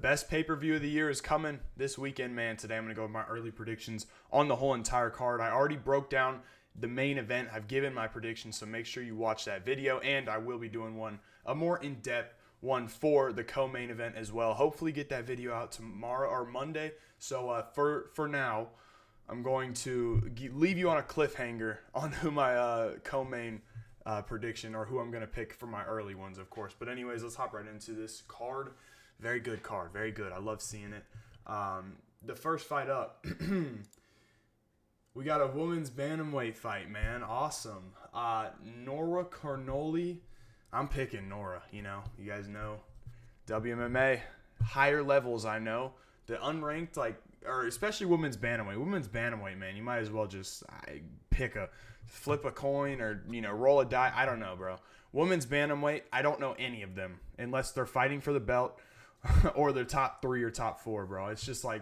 best pay-per-view of the year is coming this weekend, man. Today I'm going to go with my early predictions on the whole entire card. I already broke down the main event. I've given my predictions, so make sure you watch that video. And I will be doing a more in-depth one for the co-main event as well. Hopefully get that video out tomorrow or Monday. So for now, I'm going to leave you on a cliffhanger on who my co-main prediction or who I'm going to pick for my early ones, of course. But anyways, let's hop right into this card. Very good card. Very good. I love seeing it. The first fight up, we got a women's bantamweight fight, man. Awesome. Nora Carnolle. I'm picking Nora, you guys know. WMMA, higher levels, I know. The unranked, or especially women's bantamweight. Women's bantamweight, man, you might as well just flip a coin or, roll a die. I don't know, bro. Women's bantamweight, I don't know any of them unless they're fighting for the belt or they're top 3 or top 4, bro. It's just I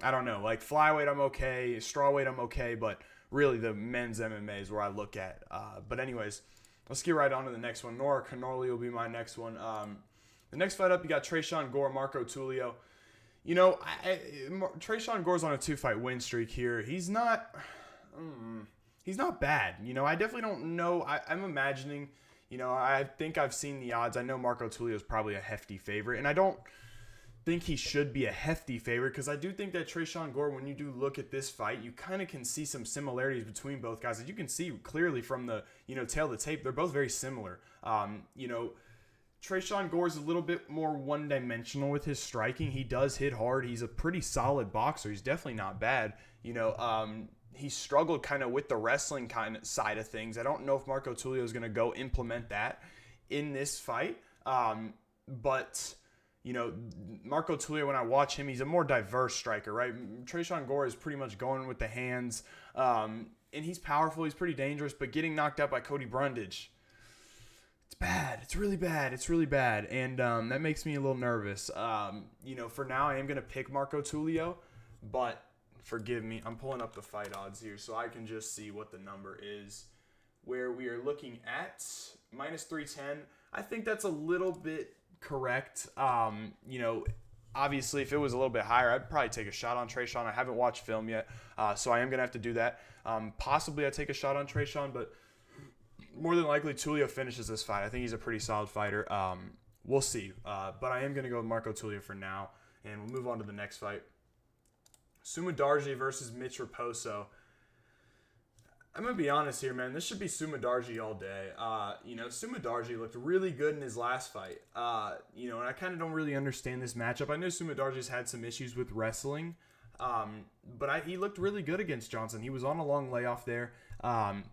don't know. Flyweight, I'm okay. Strawweight, I'm okay. But really, the men's MMA is where I look at. But anyways, let's get right on to the next one. Nora Carnolle will be my next one. The next fight up, you got Tresean Gore, Marco Tulio. Tresean Gore's on a 2-fight win streak here. He's not bad. I definitely don't know. I'm imagining, I think I've seen the odds. I know Marco Tulio is probably a hefty favorite, and I don't think he should be a hefty favorite because I do think that Tresean Gore, when you do look at this fight, you kind of can see some similarities between both guys. As you can see clearly from the, tail of the tape, they're both very similar. Tresean Gore is a little bit more one-dimensional with his striking. He does hit hard. He's a pretty solid boxer. He's definitely not bad. He struggled kind of with the wrestling kind of side of things. I don't know if Marco Tulio is going to go implement that in this fight. But Marco Tulio, when I watch him, he's a more diverse striker, right? Tresean Gore is pretty much going with the hands. And he's powerful. He's pretty dangerous. But getting knocked out by Cody Brundage, it's bad. It's really bad. It's really bad. And that makes me a little nervous. For now, I am going to pick Marco Tulio. But forgive me, I'm pulling up the fight odds here so I can just see what the number is. Where we are looking at minus 310. I think that's a little bit correct. Obviously, if it was a little bit higher, I'd probably take a shot on Tresean. I haven't watched film yet, so I am going to have to do that. Possibly I take a shot on Tresean, but more than likely Tulio finishes this fight. I think he's a pretty solid fighter. We'll see. But I am going to go with Marco Tulio for now, and we'll move on to the next fight. Sumudaerji versus Mitch Raposo. I'm going to be honest here, man. This should be Sumudaerji all day. Sumudaerji looked really good in his last fight. And I kind of don't really understand this matchup. I know Sumudaerji's had some issues with wrestling, but he looked really good against Johnson. He was on a long layoff there, and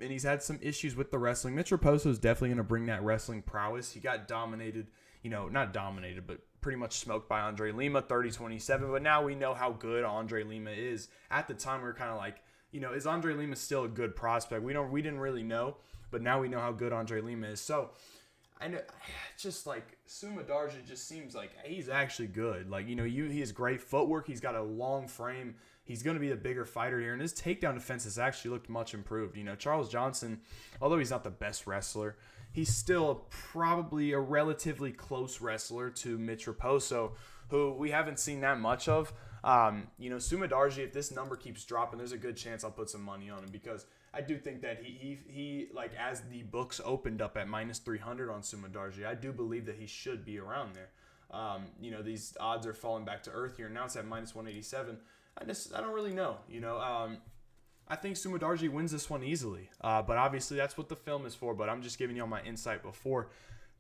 he's had some issues with the wrestling. Mitch Raposo is definitely going to bring that wrestling prowess. He got dominated, not dominated, but pretty much smoked by Andre Lima, 30-27. But now we know how good Andre Lima is. At the time, we were kind of like, is Andre Lima still a good prospect? We didn't really know, but now we know how good Andre Lima is. So, I know, just Sumudaerji just seems like he's actually good. He has great footwork. He's got a long frame. He's going to be the bigger fighter here, and his takedown defense has actually looked much improved. Charles Johnson, although he's not the best wrestler, he's still probably a relatively close wrestler to Mitch Raposo, who we haven't seen that much of. Sumudaerji, if this number keeps dropping, there's a good chance I'll put some money on him because I do think that he as the books opened up at minus 300 on Sumudaerji, I do believe that he should be around there. These odds are falling back to earth here. Now it's at minus 187. I don't really know. I think Sumudaerji wins this one easily. But obviously that's what the film is for. But I'm just giving you all my insight before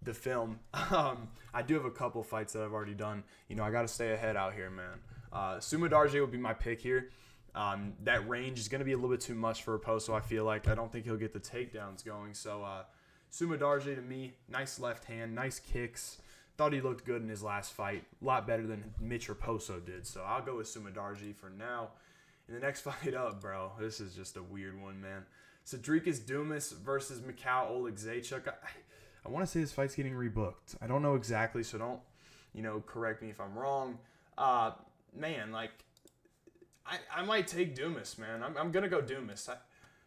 the film. I do have a couple fights that I've already done. I got to stay ahead out here, man. Sumudaerji would be my pick here. That range is going to be a little bit too much for Raposo, I feel like. I don't think he'll get the takedowns going. So Sumudaerji to me, nice left hand, nice kicks. Thought he looked good in his last fight. A lot better than Mitch Raposo did. So I'll go with Sumudaerji for now. In the next fight up, bro, this is just a weird one, man. Sedriques Dumas versus Michal Oleksiejczuk. I want to say this fight's getting rebooked. I don't know exactly, so don't, correct me if I'm wrong. Man, I might take Dumas, man. I'm going to go Dumas.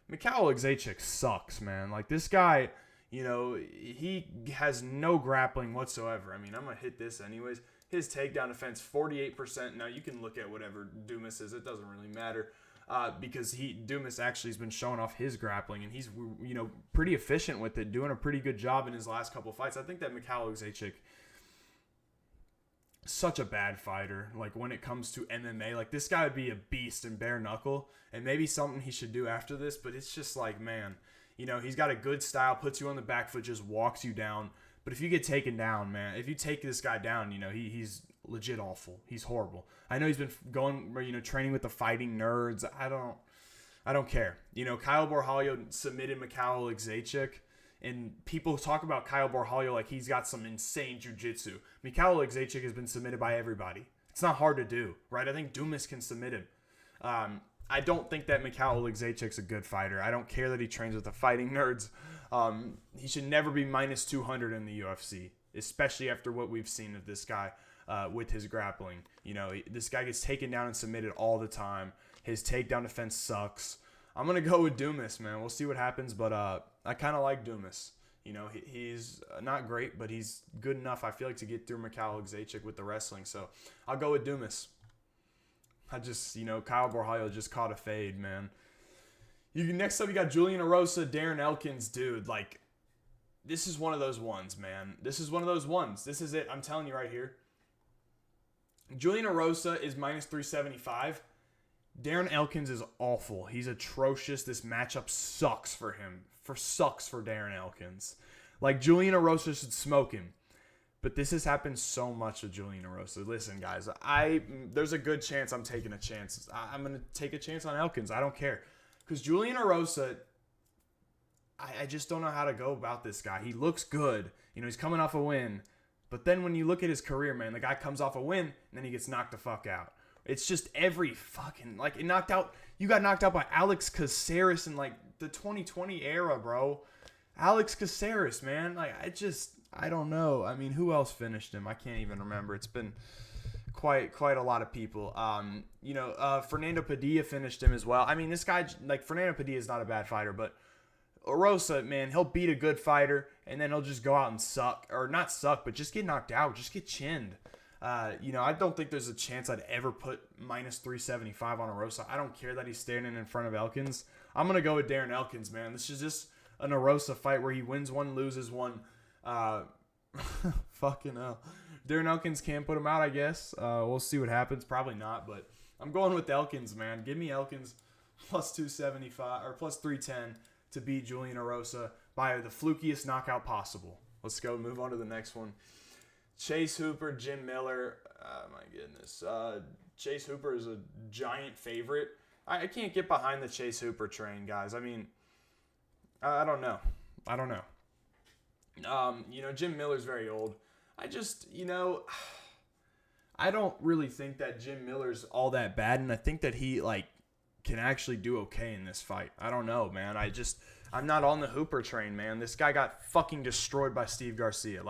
Michal Oleksiejczuk sucks, man. This guy, he has no grappling whatsoever. I mean, I'm going to hit this anyways. His takedown defense, 48%. Now, you can look at whatever Dumas is. It doesn't really matter because Dumas actually has been showing off his grappling, and he's, pretty efficient with it, doing a pretty good job in his last couple fights. I think that Michal Oleksiejczuk, such a bad fighter. Like, when it comes to MMA, like, this guy would be a beast in bare knuckle, and maybe something he should do after this, but it's just like, man, he's got a good style, puts you on the back foot, just walks you down. But if you get taken down, man, if you take this guy down, he's legit awful. He's horrible. I know he's been going, training with the fighting nerds. I don't care. Kyle Borralho submitted Michal Oleksiejczuk, and people talk about Kyle Borralho like he's got some insane jiu-jitsu. Michal Oleksiejczuk has been submitted by everybody. It's not hard to do, right? I think Dumas can submit him. I don't think that Michal Oleksiejczuk's a good fighter. I don't care that he trains with the fighting nerds. He should never be minus 200 in the UFC, especially after what we've seen of this guy with his grappling. This guy gets taken down and submitted all the time. His takedown defense sucks. I'm going to go with Dumas, man. We'll see what happens, but I kind of like Dumas. He's not great, but he's good enough, I feel like, to get through Michal Oleksiejczuk with the wrestling. So I'll go with Dumas. Kyle Borralho just caught a fade, man. Next up, you got Julian Erosa, Darren Elkins. Dude, like, this is one of those ones, man. This is one of those ones. This is it. I'm telling you right here. Julian Erosa is minus 375. Darren Elkins is awful. He's atrocious. This matchup sucks for him. Sucks for Darren Elkins. Like, Julian Erosa should smoke him. But this has happened so much with Julian Erosa. Listen, guys, there's a good chance I'm taking a chance. I'm going to take a chance on Elkins. I don't care. Because Julian Erosa, I just don't know how to go about this guy. He looks good. He's coming off a win. But then when you look at his career, man, the guy comes off a win, and then he gets knocked the fuck out. It's just every fucking, like, you got knocked out by Alex Caceres in, like, the 2020 era, bro. Alex Caceres, man. Like, I don't know. I mean, who else finished him? I can't even remember. It's been quite a lot of people. Fernando Padilla finished him as well. I mean, this guy, like, Fernando Padilla is not a bad fighter, but Erosa, man, he'll beat a good fighter, and then he'll just go out and suck. Or not suck, but just get knocked out. Just get chinned. I don't think there's a chance I'd ever put minus 375 on Erosa. I don't care that he's standing in front of Elkins. I'm going to go with Darren Elkins, man. This is just an Erosa fight where he wins one, loses one. Fucking hell. Darren Elkins can put him out, I guess. We'll see what happens. Probably not, but I'm going with Elkins, man. Give me Elkins plus 275 or plus 310 to beat Julian Erosa by the flukiest knockout possible. Let's go move on to the next one. Chase Hooper, Jim Miller. My goodness. Chase Hooper is a giant favorite. I can't get behind the Chase Hooper train, guys. I mean, I don't know. Jim Miller's very old. I don't really think that Jim Miller's all that bad, and I think that he, like, can actually do okay in this fight. I don't know, man. I'm not on the Hooper train, man. This guy got fucking destroyed by Steve Garcia.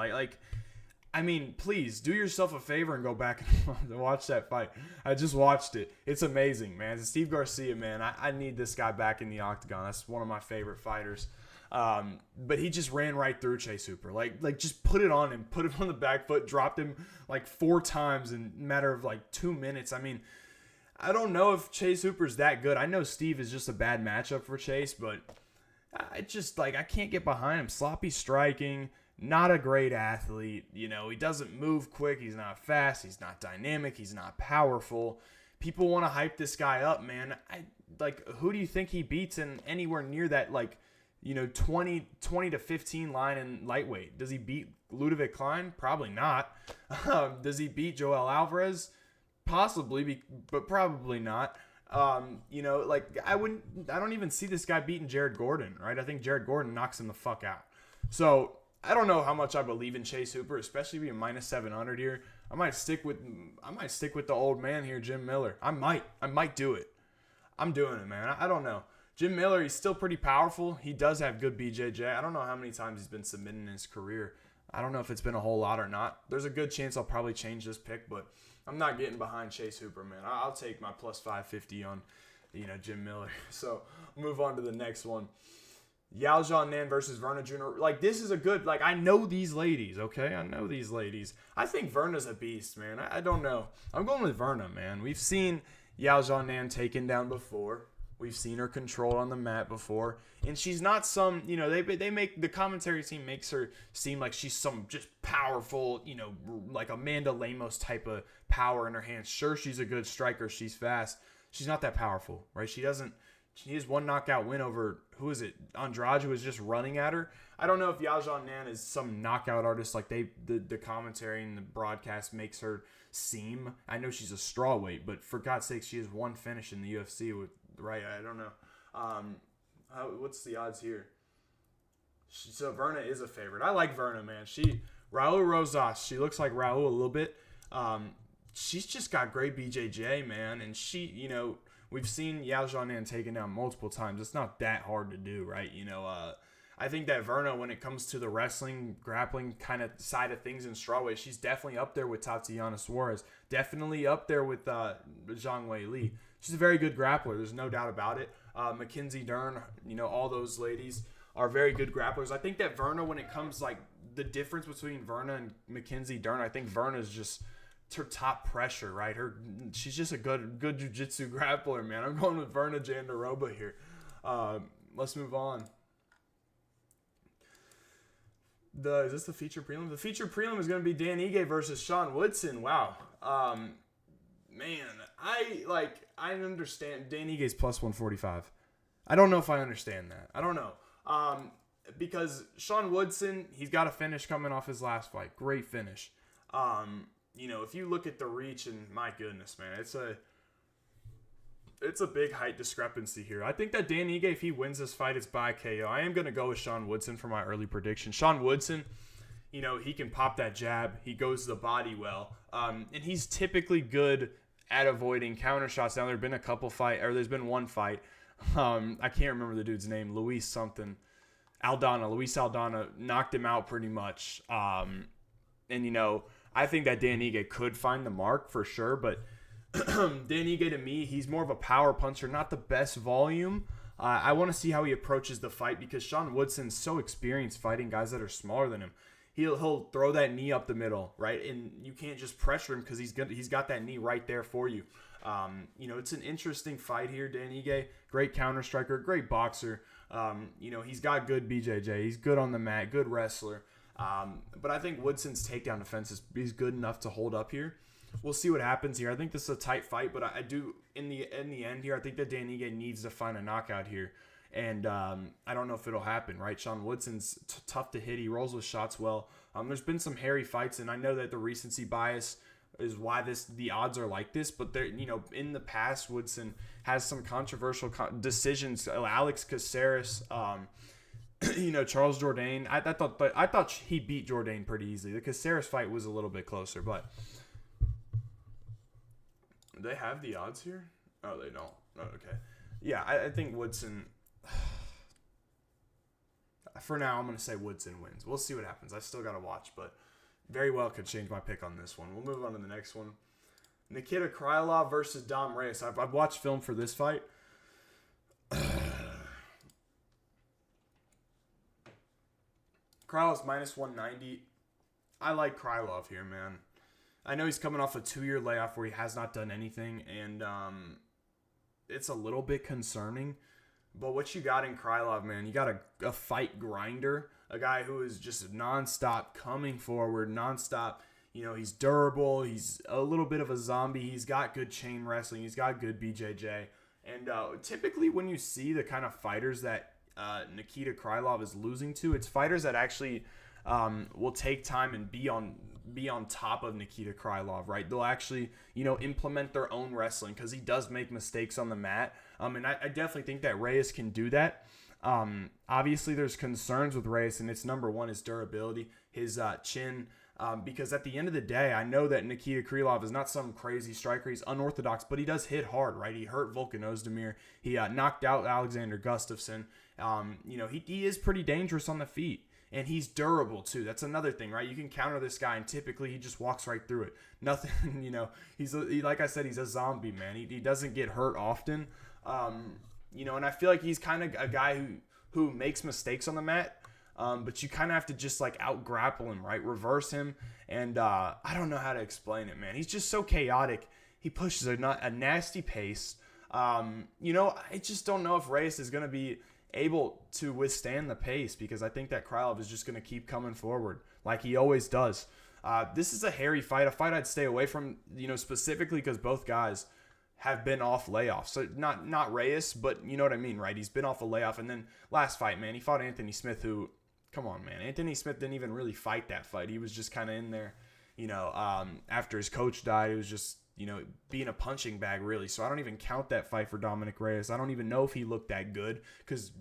I mean, please do yourself a favor and go back and watch that fight. I just watched it. It's amazing, man. Steve Garcia, man. I need this guy back in the octagon. That's one of my favorite fighters. But he just ran right through Chase Hooper. Like just put it on him, put him on the back foot, dropped him like 4 times in a matter of like 2 minutes. I mean, I don't know if Chase Hooper's that good. I know Steve is just a bad matchup for Chase, but I can't get behind him. Sloppy striking, not a great athlete. He doesn't move quick. He's not fast. He's not dynamic. He's not powerful. People want to hype this guy up, man. Who do you think he beats in anywhere near that, 20 to 15 line in lightweight? Does he beat Ludovic Klein? Probably not. Does he beat Joel Alvarez? Possibly, but probably not. I don't even see this guy beating Jared Gordon, right? I think Jared Gordon knocks him the fuck out. So I don't know how much I believe in Chase Hooper, especially being minus 700 here. I might stick with the old man here, Jim Miller. I might do it. I'm doing it, man. I don't know. Jim Miller, he's still pretty powerful. He does have good BJJ. I don't know how many times he's been submitted in his career. I don't know if it's been a whole lot or not. There's a good chance I'll probably change this pick, but I'm not getting behind Chase Hooper, man. I'll take my plus 550 on, Jim Miller. So move on to the next one. Xiaonan versus Virna Jr. Like, this is a good, like, I know these ladies, okay? I know these ladies. I think Virna's a beast, man. I don't know. I'm going with Virna, man. We've seen Xiaonan taken down before. We've seen her control on the mat before. And she's not some, they make, the commentary team makes her seem like she's some just powerful, like Amanda Lemos type of power in her hands. Sure, she's a good striker. She's fast. She's not that powerful, right? She has one knockout win over, who is it? Andrade, who was just running at her. I don't know if Xiaonan is some knockout artist like the commentary and the broadcast makes her seem. I know she's a strawweight, but for God's sake, she has one finish in the UFC with, right? I don't know. What's the odds here? So Virna is a favorite. I like Virna, man. Raul Rosas, she looks like Raul a little bit. She's just got great BJJ, man. And she, we've seen Xiaonan taken down multiple times. It's not that hard to do, right? I think that Virna, when it comes to the wrestling, grappling kind of side of things in strawweight, she's definitely up there with Tatiana Suarez. Definitely up there with Zhang Wei Li. She's a very good grappler. There's no doubt about it. Mackenzie Dern, all those ladies are very good grapplers. I think that Virna, when it comes, like, the difference between Virna and Mackenzie Dern, I think Virna is just her top pressure, right? She's just a good jiu-jitsu grappler, man. I'm going with Virna Jandiroba here. Let's move on. Is this the feature prelim? The feature prelim is going to be Dan Ige versus Sean Woodsen. Wow. Man, I understand. Dan Ige's plus 145. I don't know if I understand that. I don't know. Because Sean Woodsen, he's got a finish coming off his last fight. Great finish. If you look at the reach, and my goodness, man, it's a big height discrepancy here. I think that Dan Ige, if he wins this fight, it's by KO. I am going to go with Sean Woodsen for my early prediction. Sean Woodsen, he can pop that jab. He goes to the body well. And he's typically good at avoiding counter shots. Now, there's been one fight. I can't remember the dude's name. Luis Aldana knocked him out pretty much. I think that Dan Ige could find the mark for sure, but Dan Ige, to me, he's more of a power puncher, not the best volume. I want to see how he approaches the fight because Sean Woodsen's so experienced fighting guys that are smaller than him. He'll throw that knee up the middle, right? And you can't just pressure him because he's got that knee right there for you. It's an interesting fight here. Dan Ige, great counter striker, great boxer. He's got good BJJ. He's good on the mat, good wrestler. But I think Woodsen's takedown defense is good enough to hold up here. We'll see what happens here. I think this is a tight fight, but I do in the end here, I think that Dan Ige needs to find a knockout here. And I don't know if it'll happen, right? Sean Woodsen's tough to hit. He rolls with shots well. There's been some hairy fights, and I know that the recency bias is why the odds are like this. But in the past, Woodsen has some controversial decisions. Alex Caceres, Charles Jourdain. I thought he beat Jourdain pretty easily. The Caceres fight was a little bit closer, but do they have the odds here? Oh, they don't. Oh, okay. Yeah, I think Woodsen. For now, I'm going to say Woodsen wins. We'll see what happens. I still got to watch, but very well could change my pick on this one. We'll move on to the next one. Nikita Krylov versus Dom Reyes. I've watched film for this fight. Krylov's minus 190. I like Krylov here, man. I know he's coming off a 2-year layoff where he has not done anything, and it's a little bit concerning. But what you got in Krylov, man, you got a fight grinder, a guy who is just nonstop coming forward, nonstop. He's durable. He's a little bit of a zombie. He's got good chain wrestling. He's got good BJJ. And typically when you see the kind of fighters that Nikita Krylov is losing to, it's fighters that actually will take time and be on top of Nikita Krylov, right? They'll actually, implement their own wrestling because he does make mistakes on the mat. And I definitely think that Reyes can do that. Obviously, there's concerns with Reyes, and it's number one, his durability, his chin. Because at the end of the day, I know that Nikita Krylov is not some crazy striker. He's unorthodox, but he does hit hard, right? He hurt Volkan Ozdemir. He knocked out Alexander Gustafsson. He is pretty dangerous on the feet. And he's durable, too. That's another thing, right? You can counter this guy, and typically he just walks right through it. Nothing, like I said, he's a zombie, man. He doesn't get hurt often. And I feel like he's kind of a guy who makes mistakes on the mat. But you kind of have to just like out grapple him, right? Reverse him. And I don't know how to explain it, man. He's just so chaotic. He pushes a nasty pace. I just don't know if Reyes is going to be able to withstand the pace, because I think that Krylov is just going to keep coming forward like he always does. This is a hairy fight, a fight I'd stay away from, specifically because both guys have been off layoffs. So not Reyes, but you know what I mean, right? He's been off a layoff. And then last fight, man, he fought Anthony Smith, who, come on, man. Anthony Smith didn't even really fight that fight. He was just kind of in there, after his coach died. It was just, being a punching bag, really. So I don't even count that fight for Dominick Reyes. I don't even know if he looked that good because,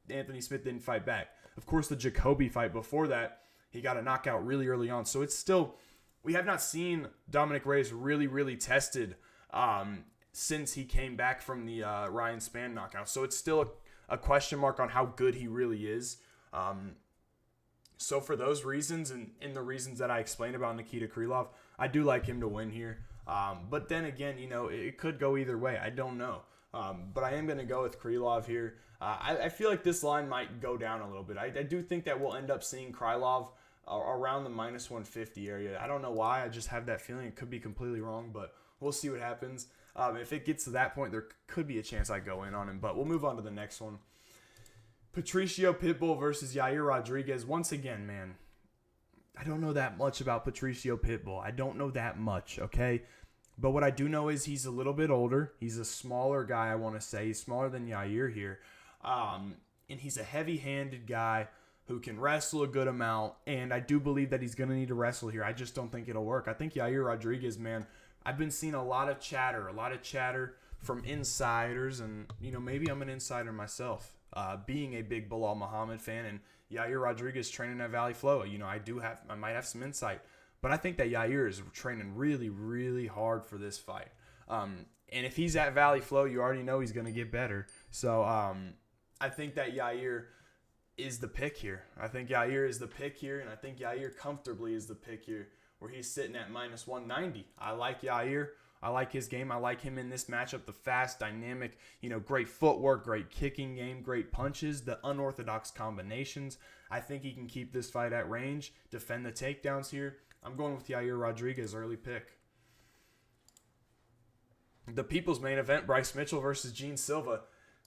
Anthony Smith didn't fight back. Of course, the Jacoby fight before that, he got a knockout really early on. So it's still, we have not seen Dominick Reyes really, really tested since he came back from the Ryan Spann knockout. So it's still a question mark on how good he really is. So for those reasons and the reasons that I explained about Nikita Krylov, I do like him to win here. But then again, it could go either way. I don't know. But I am going to go with Krylov here. I feel like this line might go down a little bit. I do think that we'll end up seeing Krylov around the minus 150 area. I don't know why. I just have that feeling. It could be completely wrong, but we'll see what happens. If it gets to that point, there could be a chance I go in on him. But we'll move on to the next one. Patricio Pitbull versus Yair Rodriguez. Once again, man, I don't know that much about Patricio Pitbull. I don't know that much, okay? But what I do know is he's a little bit older. He's a smaller guy, I want to say. He's smaller than Yair here. And he's a heavy-handed guy who can wrestle a good amount. And I do believe that he's going to need to wrestle here. I just don't think it'll work. I think Yair Rodriguez, man, I've been seeing a lot of chatter from insiders. And, maybe I'm an insider myself, being a big Bilal Muhammad fan. And Yair Rodriguez training at Valley Flow. I might have some insight. But I think that Yair is training really, really hard for this fight. And if he's at Valley Flow, you already know he's going to get better. So I think that Yair is the pick here. And I think Yair comfortably is the pick here, where he's sitting at minus 190. I like Yair. I like his game. I like him in this matchup. The fast, dynamic, great footwork, great kicking game, great punches, the unorthodox combinations. I think he can keep this fight at range, defend the takedowns here. I'm going with Yair Rodriguez, early pick. The people's main event, Bryce Mitchell versus Gene Silva.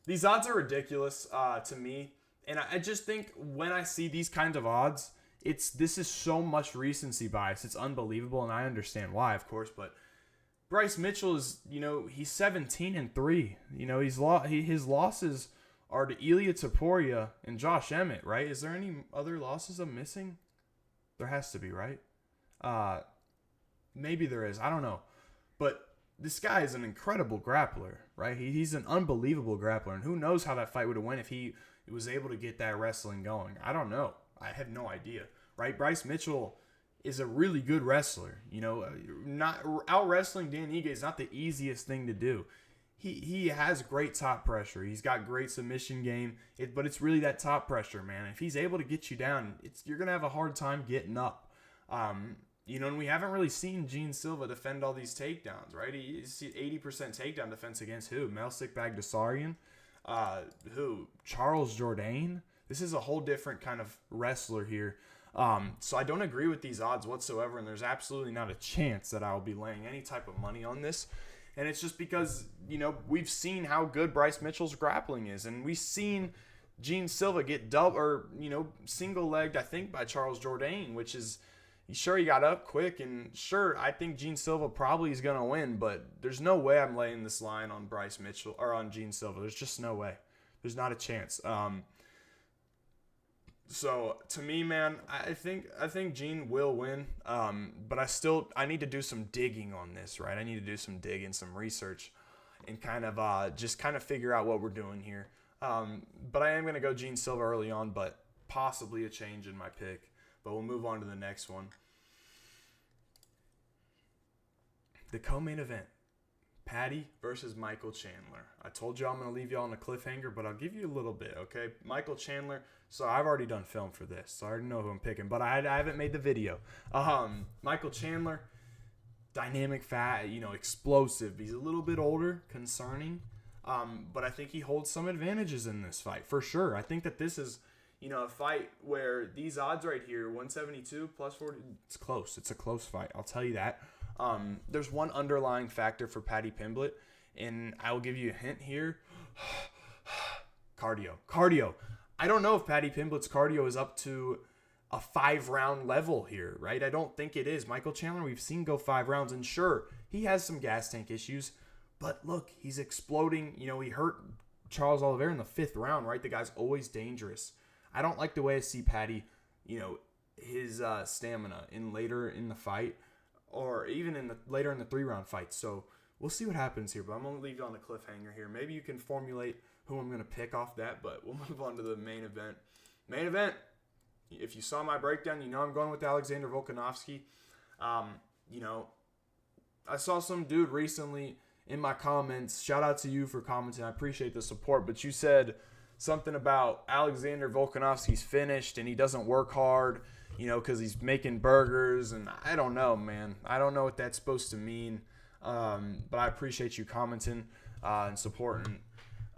These odds are ridiculous to me. And I just think when I see these kinds of odds, this is so much recency bias. It's unbelievable, and I understand why, of course. But Bryce Mitchell is, he's 17-3. His losses are to Ilia Topuria and Josh Emmett, right? Is there any other losses I'm missing? There has to be, right? Maybe there is. I don't know. But this guy is an incredible grappler, right? He's an unbelievable grappler. And who knows how that fight would have went if he was able to get that wrestling going. I don't know. I have no idea, right? Bryce Mitchell is a really good wrestler. Not out wrestling Dan Ige is not the easiest thing to do. He has great top pressure. He's got great submission game. But it's really that top pressure, man. If he's able to get you down, you're going to have a hard time getting up. And we haven't really seen Gene Silva defend all these takedowns, right? He's 80% takedown defense against who? Melsik Bagdasaryan? Who? Charles Jourdain? This is a whole different kind of wrestler here. So I don't agree with these odds whatsoever, and there's absolutely not a chance that I will be laying any type of money on this. And it's just because, we've seen how good Bryce Mitchell's grappling is, and we've seen Gene Silva get single-legged, I think, by Charles Jourdain, which is, sure, he got up quick, and sure, I think Gene Silva probably is going to win, but there's no way I'm laying this line on Bryce Mitchell, or on Gene Silva. There's just no way. There's not a chance. So to me, man, I think Gene will win. But I need to do some digging on this, right? I need to do some digging, some research, and kind of figure out what we're doing here. But I am going to go Gene Silva early on, but possibly a change in my pick. But we'll move on to the next one. The co-main event. Paddy versus Michael Chandler. I told you I'm going to leave y'all on a cliffhanger, but I'll give you a little bit, okay? Michael Chandler. So I've already done film for this, so I already know who I'm picking, but I haven't made the video. Michael Chandler, dynamic, fat, explosive. He's a little bit older, concerning. But I think he holds some advantages in this fight, for sure. I think that this is, a fight where these odds right here, 172 plus 40, it's close. It's a close fight. I'll tell you that. There's one underlying factor for Paddy Pimblett, and I will give you a hint here. Cardio. I don't know if Paddy Pimblett's cardio is up to a 5-round level here, right? I don't think it is. Michael Chandler, we've seen go 5 rounds, and sure, he has some gas tank issues, but look, he's exploding. He hurt Charles Oliveira in the 5th round, right? The guy's always dangerous. I don't like the way I see Paddy, his stamina later in the fight, or even later in the 3-round fight. So we'll see what happens here, but I'm going to leave you on the cliffhanger here. Maybe you can formulate who I'm going to pick off that, but we'll move on to the main event. Main event, if you saw my breakdown, I'm going with Alexander Volkanovski. I saw some dude recently in my comments. Shout out to you for commenting. I appreciate the support, but you said something about Alexander Volkanovski's finished and he doesn't work hard, because he's making burgers, and I don't know, man. I don't know what that's supposed to mean, but I appreciate you commenting and supporting.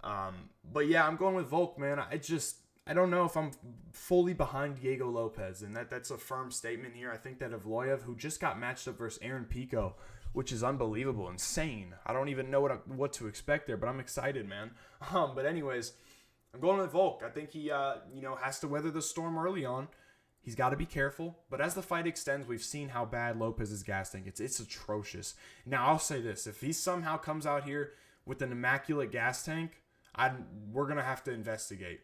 But yeah, I'm going with Volk, man. I don't know if I'm fully behind Diego Lopez, and that's a firm statement here. I think that Evloev, who just got matched up versus Aaron Pico, which is unbelievable, insane. I don't even know what to expect there, but I'm excited, man. But anyways, I'm going with Volk. I think he, has to weather the storm early on. He's got to be careful. But as the fight extends, we've seen how bad Lopez's gas tank is. It's atrocious. Now, I'll say this. If he somehow comes out here with an immaculate gas tank, we're going to have to investigate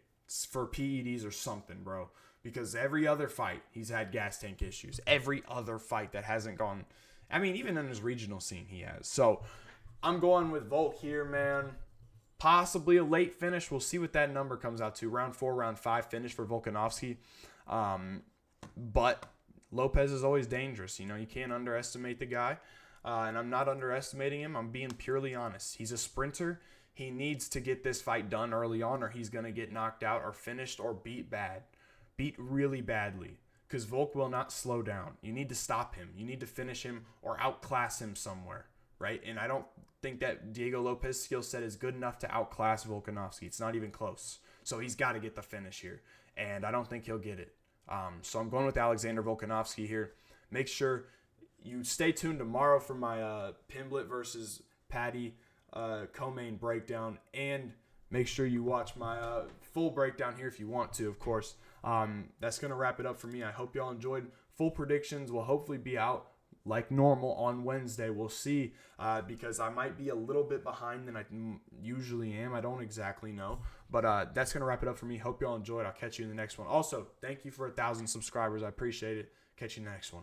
for PEDs or something, bro. Because every other fight, he's had gas tank issues. Every other fight that hasn't gone... even in his regional scene, he has. So, I'm going with Volk here, man. Possibly a late finish. We'll see what that number comes out to. Round 4, round 5 finish for Volkanovski. But Lopez is always dangerous. You can't underestimate the guy. And I'm not underestimating him. I'm being purely honest. He's a sprinter. He needs to get this fight done early on, or he's going to get knocked out or finished or beat bad. Beat really badly. Because Volk will not slow down. You need to stop him. You need to finish him or outclass him somewhere, right? And I don't think that Diego Lopez's skill set is good enough to outclass Volkanovski. It's not even close. So he's got to get the finish here. And I don't think he'll get it. So I'm going with Alexander Volkanovski here. Make sure you stay tuned tomorrow for my Pimblett versus Paddy co-main breakdown. And make sure you watch my full breakdown here if you want to, of course. That's going to wrap it up for me. I hope y'all enjoyed. Full predictions will hopefully be out like normal on Wednesday. We'll see, because I might be a little bit behind than I usually am. I don't exactly know. But that's going to wrap it up for me. Hope y'all enjoyed. I'll catch you in the next one. Also, thank you for 1,000 subscribers. I appreciate it. Catch you in the next one.